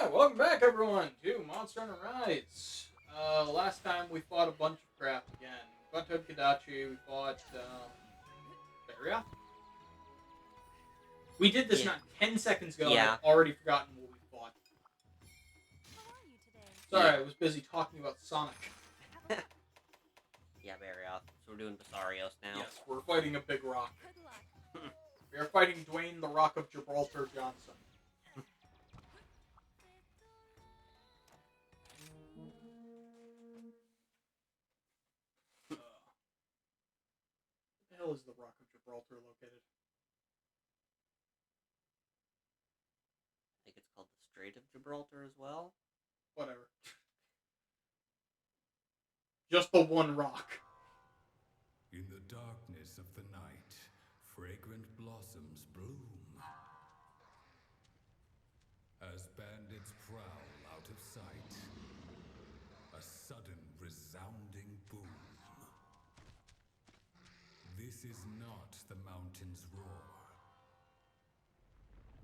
Alright, welcome back everyone to Monster Hunter Rise. Last time we fought a bunch of crap again. We fought Toad-Kadachi, we fought, Barrier. We did this Yeah. not 10 seconds ago, and Yeah. I've already forgotten what we fought. How are you today? Sorry, I was busy talking about Sonic. Yeah, Barioth. So we're doing Basarios now. Yes, we're fighting a big rock. Good luck. We are fighting Dwayne the Rock of Gibraltar Johnson. Where the hell is the Rock of Gibraltar located? I think it's called the Strait of Gibraltar as well. Whatever. Just the one rock. In the darkness of the night, fragrant blossoms bloom. As bandits prowl out of sight, a sudden resounding boom. This is not the mountain's roar.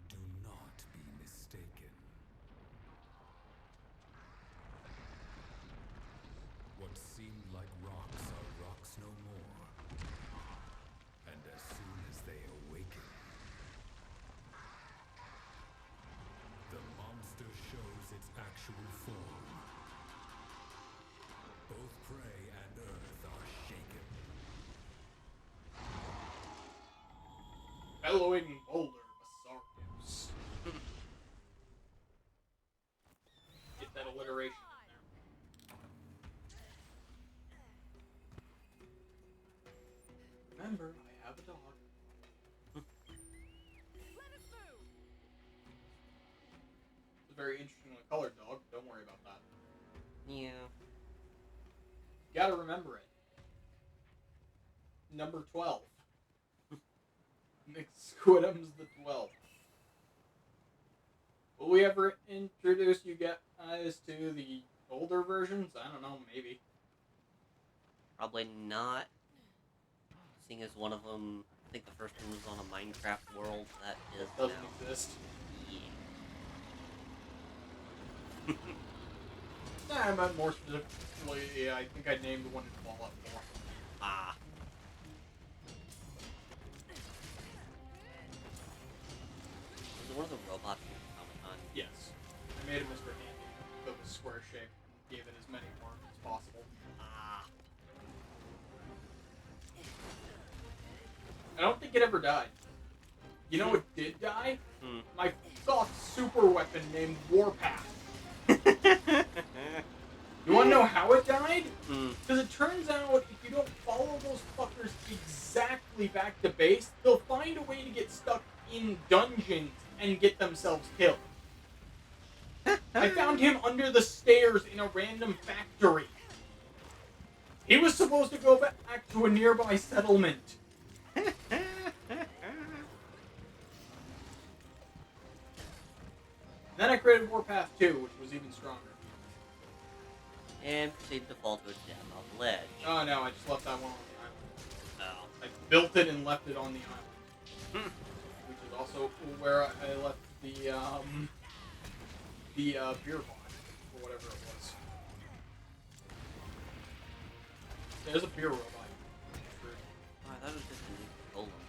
Do not be mistaken. What seemed like rocks are rocks no more. And as soon as they awaken, the monster shows its actual form. Both prey and earth are shaken. Bellowing boulder, Basarios. Get that alliteration in there. Remember, I have a dog. Let us move. It's a very interestingly colored dog. Don't worry about that. Yeah. You gotta remember it. Number 12. Nick Squidham's the 12th. Will we ever introduce you guys to the older versions? I don't know, maybe. Probably not. Seeing as one of them, I think the first one was on a Minecraft world that is Doesn't now. exist. Yeah. Nah, I meant more specifically, I think I named one in Fallout 4. Ah. Was it one of the robots from Comic-Con? Yes. I made a Mr. Handy that was square shaped and gave it as many worms as possible. Ah. I don't think it ever died. You know what did die? Hmm. My soft super weapon named Warpath. You wanna know how it died? Hmm. Because it turns out if you don't follow those fuckers exactly back to base, they'll find a way to get stuck in dungeons and get themselves killed. I found him under the stairs in a random factory. He was supposed to go back to a nearby settlement. Then I created Warpath 2, which was even stronger. And proceeded to fall to its death on the ledge. Oh no, I just left that one on the island. Oh. I built it and left it on the island. Hmm. Which is also where I left the beer bottle, or whatever it was. There's a beer robot. Oh, I thought it was just a new golem.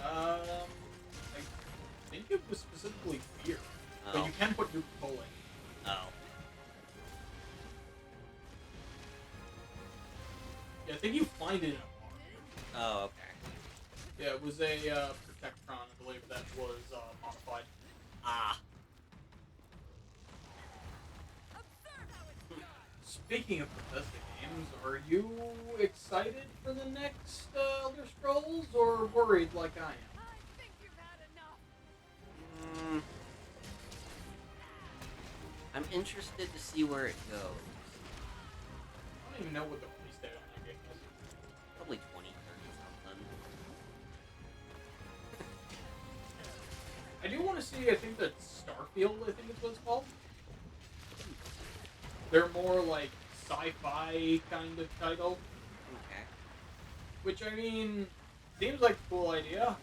I think it was specifically beer. Oh. But you can put Nuka Cola in. Oh. Yeah, I think you find it in a bar. Oh, okay. Yeah, it was a Protectron, I believe that was modified. Ah. Observe how it's done. Speaking of Bethesda games, are you excited for the next Elder Scrolls, or worried like I am? I think you've had enough. Mm. I'm interested to see where it goes. I don't even know what the release date on that game is. Probably 2030 something. I do want to see, I think that Starfield, I think is what it's called. They're more like sci-fi kind of title, Okay. which I mean, seems like a cool idea.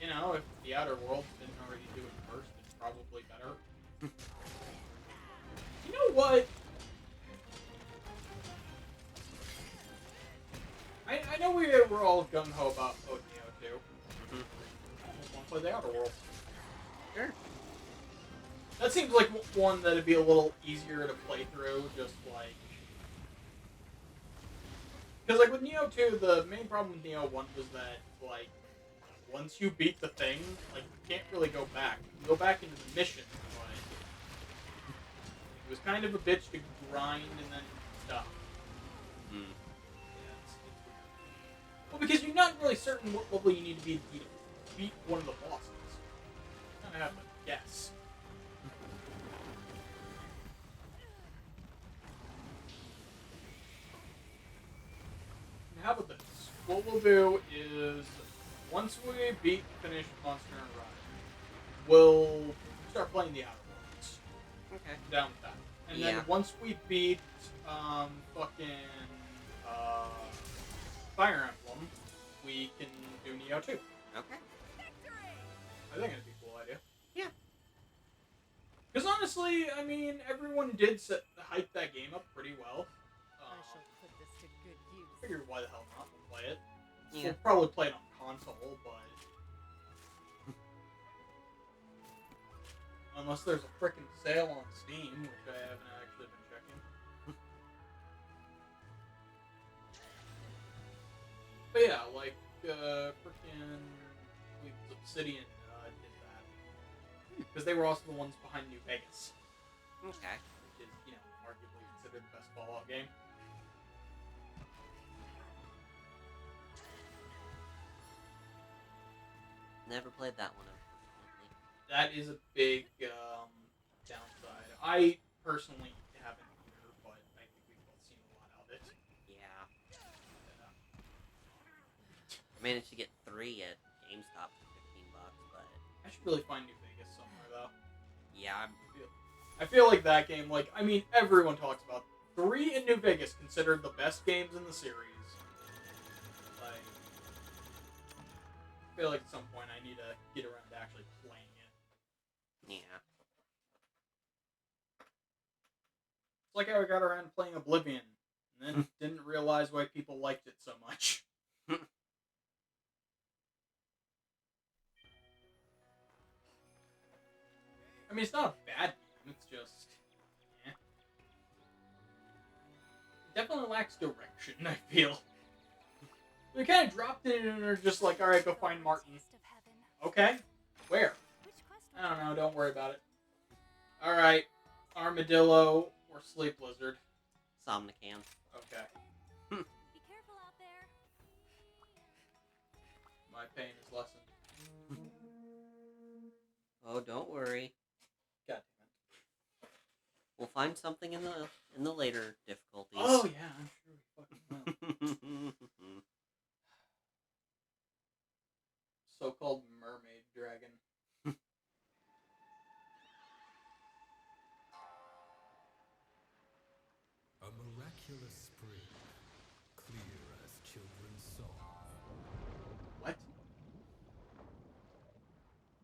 You know, if the Outer Worlds didn't already do it first, it'd probably better. You know what? I know we're all gung-ho about Neo 2. Mm-hmm. I just want to play the Outer Worlds. Sure. That seems like one that'd be a little easier to play through, just like... Because, like, with Neo 2, the main problem with Neo 1 was that, like, once you beat the thing, like, you can't really go back. You can go back into the mission, but... It was kind of a bitch to grind and then stop. Mm. Yeah, it's weird. Well, because you're not really certain what level you need to be to beat one of the bosses. You kind of have to guess. How about this? What we'll do is, once we finish Monster and Rise, we'll start playing the Outer Worlds. Okay. Down with that. And Yeah. then once we beat, Fire Emblem, we can do Neo 2. Okay. I think it'd be a cool idea. Yeah. Because honestly, I mean, everyone did hype that game up pretty well. I shall put this to good use. Figured why the hell not? We'll play it. Yeah. We'll probably play it on console, but... Unless there's a frickin' sale on Steam, which I haven't actually been checking. But yeah, like, frickin' Obsidian did that. Because they were also the ones behind New Vegas. Okay. Which is, you know, arguably considered the best Fallout game. Never played that one, unfortunately. That is a big downside. I personally haven't either, but I think we've both seen a lot of it. Yeah. I managed to get 3 at GameStop for $15, but I should really find New Vegas somewhere, though. yeah, I feel like that game, like, I mean, everyone talks about 3 in New Vegas considered the best games in the series. Like, I feel like at some point I need to get around to actually playing it. yeah. It's like how I got around to playing Oblivion, and then didn't realize why people liked it so much. I mean, it's not a bad game, it's just... eh. It definitely lacks direction, I feel. We kind of dropped it and are just like, alright, go find Martin. Okay, where? I don't know, don't worry about it. Alright, Armadillo or Sleep Lizard. Somnican. Okay, Be careful out there. my pain is lessened. Oh, don't worry. God damn it. We'll find something in the later difficulties. Oh yeah, I'm sure we fucking will. So-called mermaid dragon. A miraculous spring, clear as children's song. What?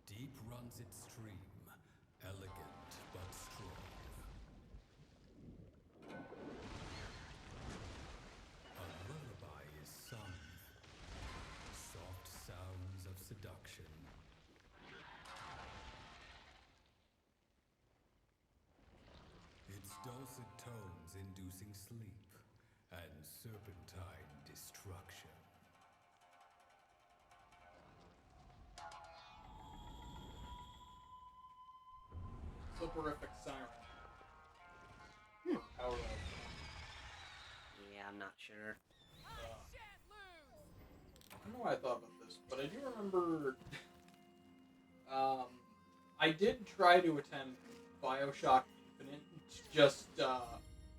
Deep runs its stream, elegant but strong. A lullaby is sung, soft sounds of seduction. Its dulcet tones inducing sleep and serpentine destruction. Soporific siren. Power up. Yeah, I'm not sure. I don't know why I thought about this, but I do remember. I did try to attempt Bioshock Infinite, just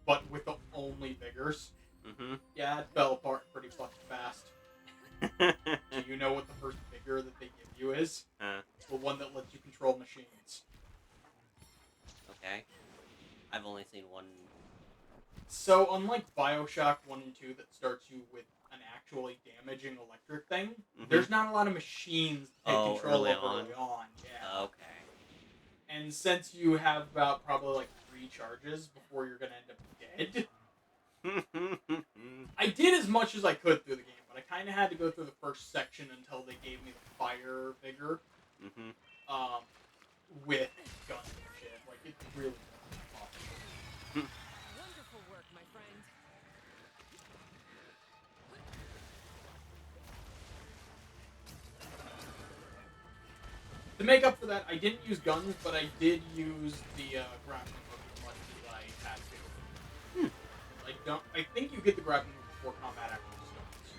but with the only vigors. Mm-hmm. Yeah, it fell apart pretty fucking fast. Do you know what the first vigor that they give you is? The one that lets you control machines. Okay. I've only seen one. So, unlike Bioshock 1 and 2 that starts you with an actually damaging electric thing, Mhm. there's not a lot of machines that take Oh, control early of early on. Yeah. Okay. and since you have about probably like 3 charges before you're gonna end up dead, I did as much as I could through the game, but I kind of had to go through the first section until they gave me the fire vigor, um, with guns and shit. Like, it's really awesome. Wonderful work, my friend. To make up for that, I didn't use guns, but I did use the grappling hook as much as I had to. I think you get the grappling hook before combat actually starts.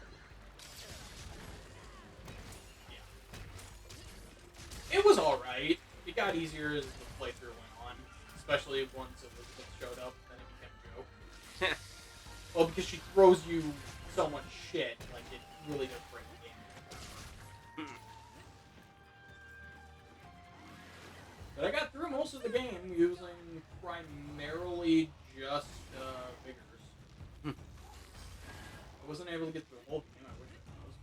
Yeah. It was alright. It got easier as the playthrough went on, especially once Elizabeth showed up, then it became a joke. Well, because she throws you so much shit, like, it really does break the game. But I got through most of the game using primarily just vigors. I wasn't able to get through the whole game, I wish I was,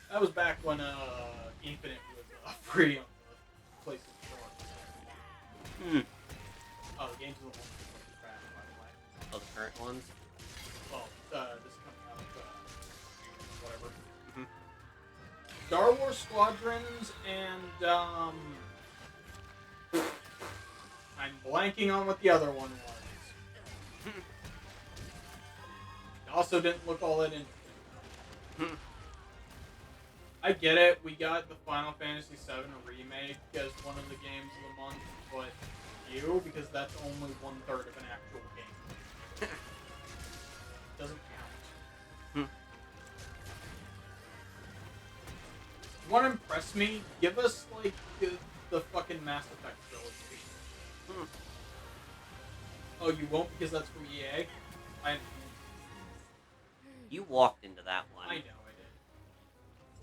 but that was back when Infinite was free on the PlayStation Store. Oh, the games are the ones that are bad, by the way. Oh, the current ones? Well, this is coming out June, whatever. Star Wars Squadrons and I'm blanking on what the other one was. It also didn't look all that interesting. I get it, we got the Final Fantasy VII Remake as one of the games of the month, but because that's only 1/3 of an actual game. Doesn't count. You want to impress me? Give us, like, the fucking Mass Effect trilogy. Oh, you won't because that's from EA? You walked into that one. I know I did.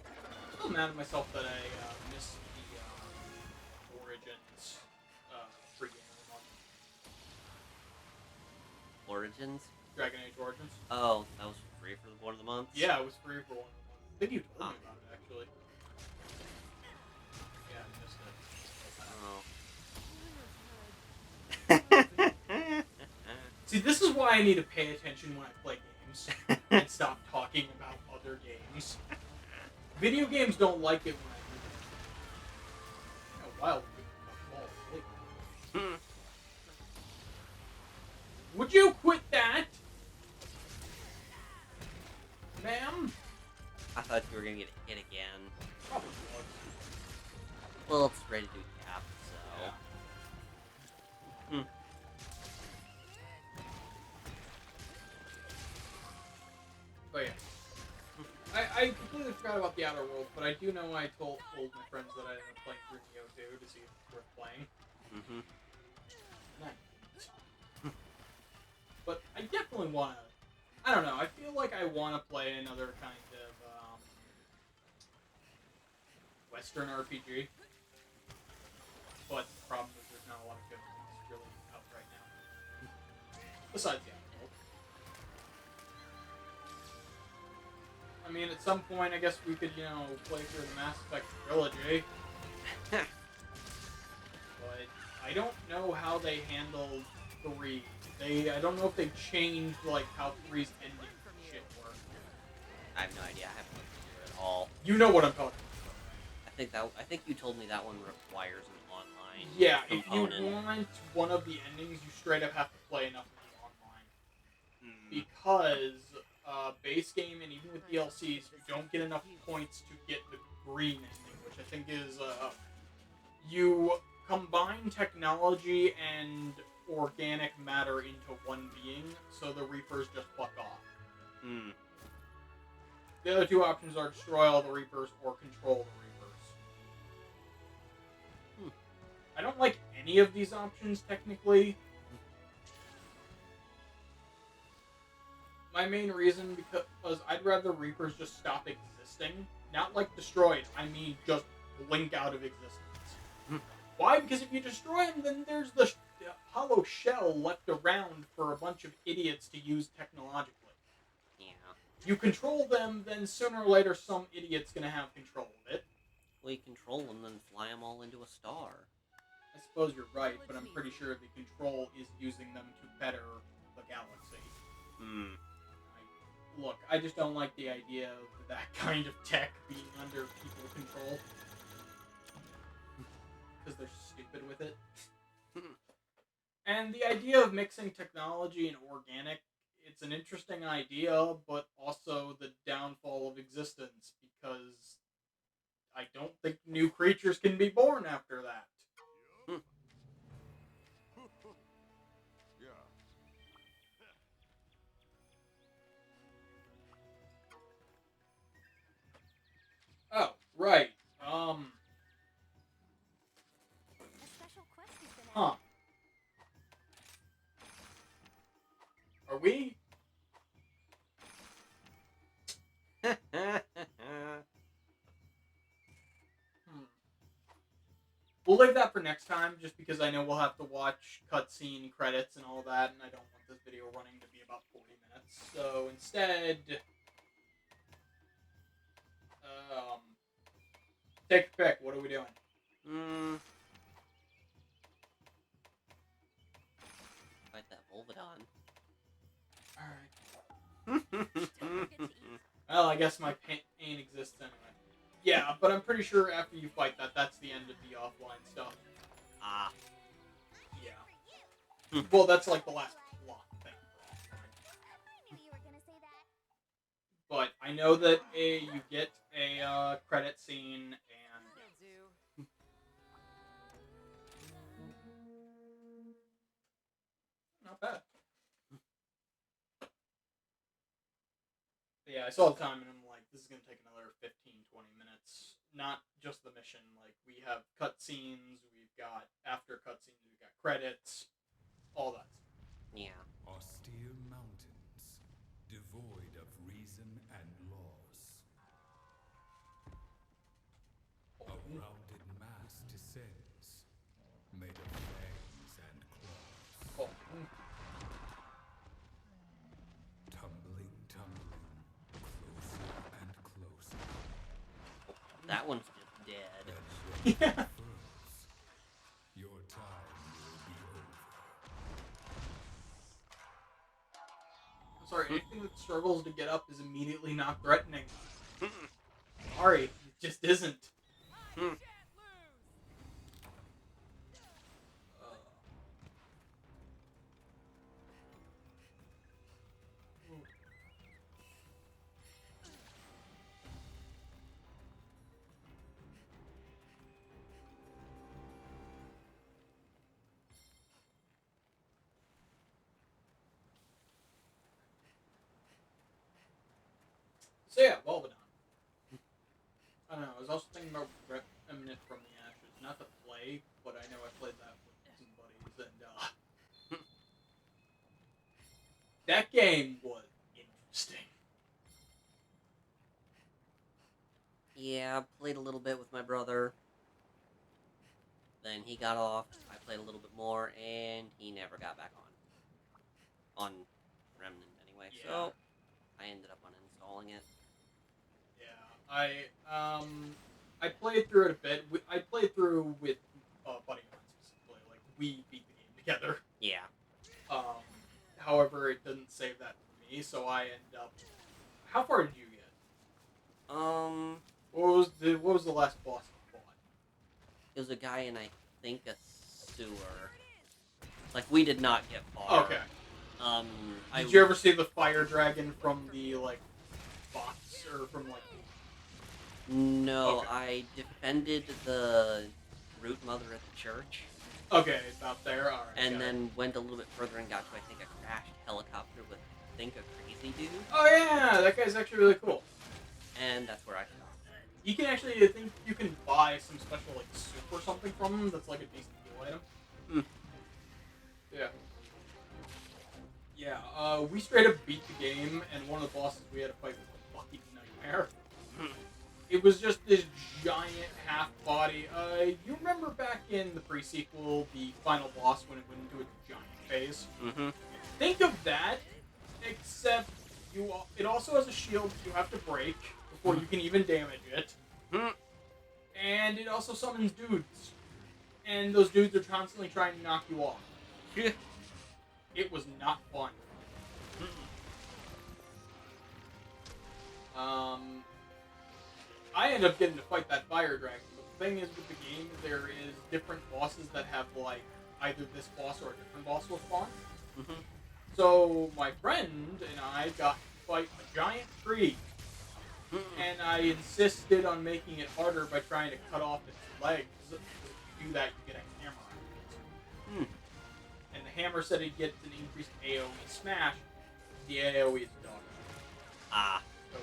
I'm still mad at myself that I missed the Origins free game of the month. Origins? Dragon Age Origins. Oh, that was free for one of the months? Yeah, it was free for one of the months. I think you told me about it, actually. Yeah, I missed it. See, this is why I need to pay attention when I play games and stop talking about other games. Video games don't like it when I do that. You know, wild people. Would you quit that? Ma'am? I thought you were gonna get hit again. Probably was. Well, it's ready to do cap, so. Yeah. But yeah. I completely forgot about the Outer Worlds, but I do know I told my friends that I ended up playing through Neo 2 to see if it's worth playing. And I didn't. But I definitely want to... I don't know, I feel like I want to play another kind of Western RPG. But the problem is there's not a lot of good ones really out right now. Besides the Outer Worlds. I mean, at some point, I guess we could, play through the Mass Effect trilogy. But I don't know how they handled 3. I don't know if they changed, like, how 3's ending shit worked. I have no idea. I haven't looked into it at all. You know what I'm talking about. I think you told me that one requires an online Yeah, component. if you want one of the endings, you straight up have to play enough of the online. Because base game and even with DLCs, you don't get enough points to get the green ending, which I think is you combine technology and organic matter into one being, so the Reapers just fuck off. The other 2 options are destroy all the Reapers or control the Reapers. I don't like any of these options, technically. My main reason, because I'd rather Reapers just stop existing. Not like destroyed, I mean just blink out of existence. Why? Because if you destroy them, then there's the hollow shell left around for a bunch of idiots to use technologically. Yeah. You control them, then sooner or later some idiot's gonna have control of it. Well, you control them, then fly them all into a star. I suppose you're right, but I'm pretty sure the Control is using them to better the galaxy. Hmm. Look, I just don't like the idea of that kind of tech being under people control. Because they're stupid with it. And the idea of mixing technology and organic, it's an interesting idea, but also the downfall of existence, because I don't think new creatures can be born after that. Yeah. Oh, right. A special quest has been Huh. added. Are we? Hmm. We'll leave that for next time, just because I know we'll have to watch cutscene credits and all that, and I don't want this video running to be about 40 minutes. So instead, take a pick. What are we doing? Fight that Volvidon. All right. Don't forget to eat. Well, I guess my pain exists anyway. Yeah, but I'm pretty sure after you fight that, that's the end of the offline stuff. Ah. Yeah. Well, that's like the last plot thing for offline. I knew you were gonna say that. But I know that you get a credit scene, and That'll do. not bad. But yeah, I saw the time, and I'm like, this is gonna take another 15, 20 minutes. Not just the mission. Like, we have cutscenes, we've got after cutscenes, we've got credits, all that stuff. Yeah. Austere mountains, devoid of reason and laws. A rounded mass descends, made of fangs and claws. Oh. Tumbling, closer and closer. That one's just dead. And when it Yeah. unfurls, your time will be over. I'm sorry, anything that struggles to get up is immediately not threatening. Sorry, it just isn't. I can't lose. So yeah, Volvidon. I don't know, I was also thinking about Remnant from the Ashes. Not to play, but I know I played that with some buddies, and that game was interesting. Yeah, I played a little bit with my brother. Then he got off. I played a little bit more, and he never got back on. On Remnant, anyway. Yeah. So I ended up uninstalling it. Yeah, I played through it a bit. I played through with a buddy of mine specifically. Like, we beat the game together. Yeah. However, it didn't save that for me, so I end up. How far did you get? What was the last boss you fought? It was a guy in, I think, a sewer. Like, we did not get far. Okay. I Did you ever see the fire dragon from the like box or from like? No, Okay. I defended the root mother at the church, Okay, about there. All right. and got it. then went a little bit further and got to, I think, a crashed helicopter with, I think, a crazy dude, Oh yeah, that guy's actually really cool. and that's where I stopped. You can actually, I think you can buy some special like soup or something from him. That's like a decent deal item. Hmm. Yeah. Yeah. We straight up beat the game, and one of the bosses we had to fight was a fucking nightmare. It was just this giant half body. You remember back in the pre-sequel, the final boss when it went into a giant phase? Mm-hmm. Think of that, except it also has a shield you have to break before you can even damage it. Hmm. And it also summons dudes. and those dudes are constantly trying to knock you off. It was not fun. I ended up getting to fight that fire dragon, but the thing is with the game, there is different bosses that have, like, either this boss or a different boss will spawn. Mm-hmm. So, my friend and I got to fight a giant tree, and I insisted on making it harder by trying to cut off its legs. If you do that, you get a hammer out of it. And the hammer said it gets an increased AoE smash. The AoE is dog. Ah. So,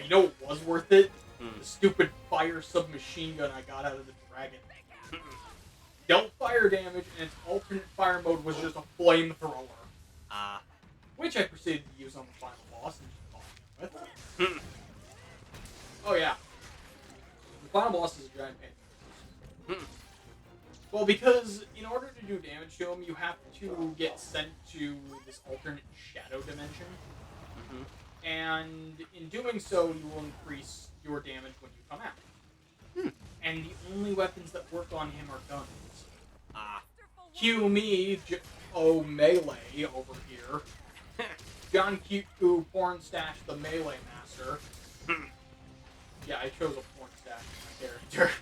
you know it was worth it? Mm. The stupid fire submachine gun I got out of the dragon. Dealt fire damage, and its alternate fire mode was just a flamethrower. Ah. Which I proceeded to use on the final boss and just fought him with. Oh yeah. The final boss is a giant pain. Well, because in order to do damage to him, you have to get sent to this alternate shadow dimension. And in doing so, you will increase your damage when you come out. And the only weapons that work on him are guns. Ah. Cue me, melee over here. John Cute who porn stashed the melee master. Yeah, I chose a porn stash for my character.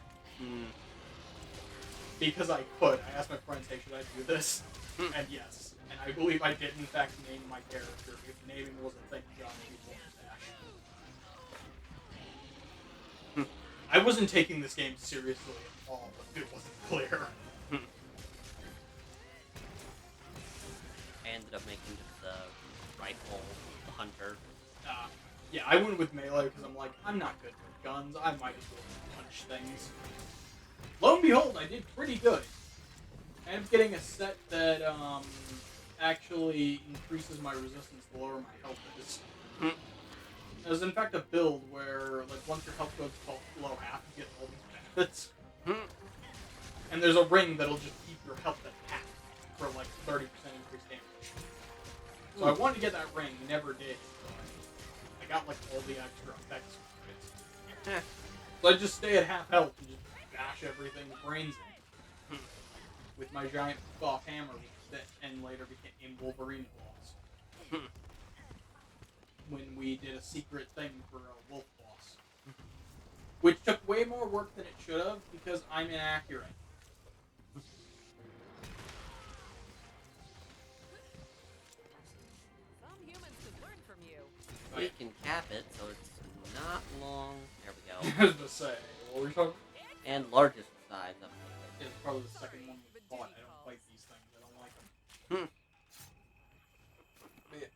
Because I could. I asked my friends, hey, should I do this? And yes. And I believe I did, in fact, name my character, because naming was a thing John Cute porn stash. I wasn't taking this game seriously at all, but it wasn't clear. I ended up making the rifle, the hunter. Yeah, I went with melee because I'm like, I'm not good with guns. I might as well punch things. Lo and behold, I did pretty good. I ended up getting a set that actually increases my resistance the lower my health is. There's in fact a build where, like, once your health goes below half, you get all these benefits. And there's a ring that'll just keep your health at half for like 30% increased damage. So I wanted to get that ring, never did. But I got like all the extra effects for it. So I just stay at half health and just bash everything's brains in. With my giant off hammer that and later became Wolverine claws. When we did a secret thing for a wolf boss. Which took way more work than it should have because I'm inaccurate. Some humans could learn from you. We can cap it so it's not long. There we I go. was gonna say, what were we talking? And largest size of It's probably the second one we fought. I don't fight these things. I don't like them. But yeah.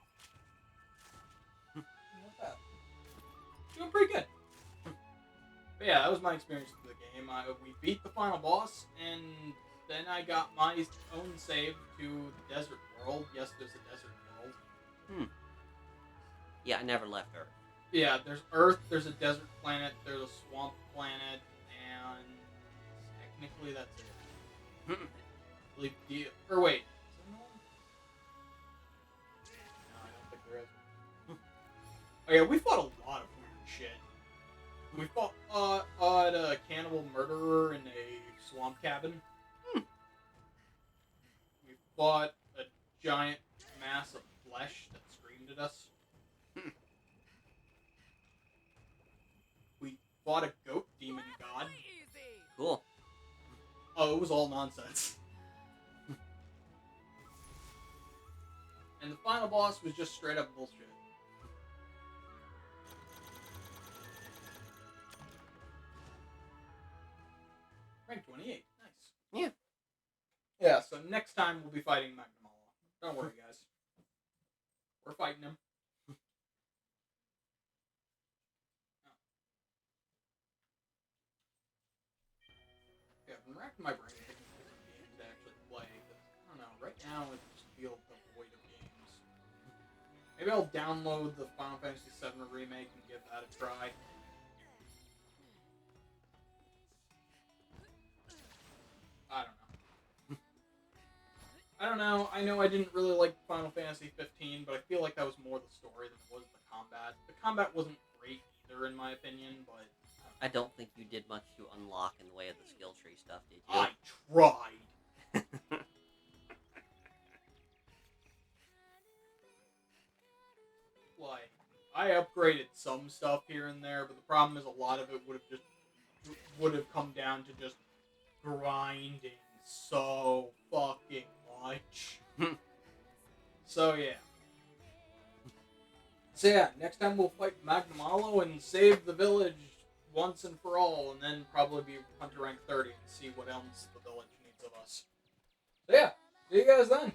Not bad. Doing pretty good. But yeah, that was my experience with the game. We beat the final boss, and then I got my own save to the desert world. Yes, there's a desert world. Yeah, I never left Earth. Yeah, there's Earth, there's a desert planet, there's a swamp planet, and technically that's it. I believe or wait. Is there another one? No, I don't think there is. Oh yeah, we fought a lot of weird shit. We fought a cannibal murderer in a swamp cabin. We fought a giant mass of flesh that screamed at us. We fought a goat demon god. Easy. Cool. Oh, it was all nonsense. And the final boss was just straight up bullshit. Rank 28. Nice. Yeah. Yeah, so next time we'll be fighting Magnamalo. Don't worry, guys. We're fighting him. Yeah, I've been racking my brain thinking of different games to actually play, but I don't know, right now it just feels devoid of games. Maybe I'll download the Final Fantasy VII Remake and give that a try. I don't know. I know I didn't really like Final Fantasy 15, but I feel like that was more the story than it was the combat. The combat wasn't great either, in my opinion, but I don't I don't think you did much to unlock in the way of the skill tree stuff, did you? I tried. Like, I upgraded some stuff here and there, but the problem is a lot of it would have come down to just grinding so fucking much. So yeah. So yeah, next time we'll fight Magnamalo and save the village once and for all, and then probably be Hunter rank 30 and see what else the village needs of us. So yeah, see you guys then.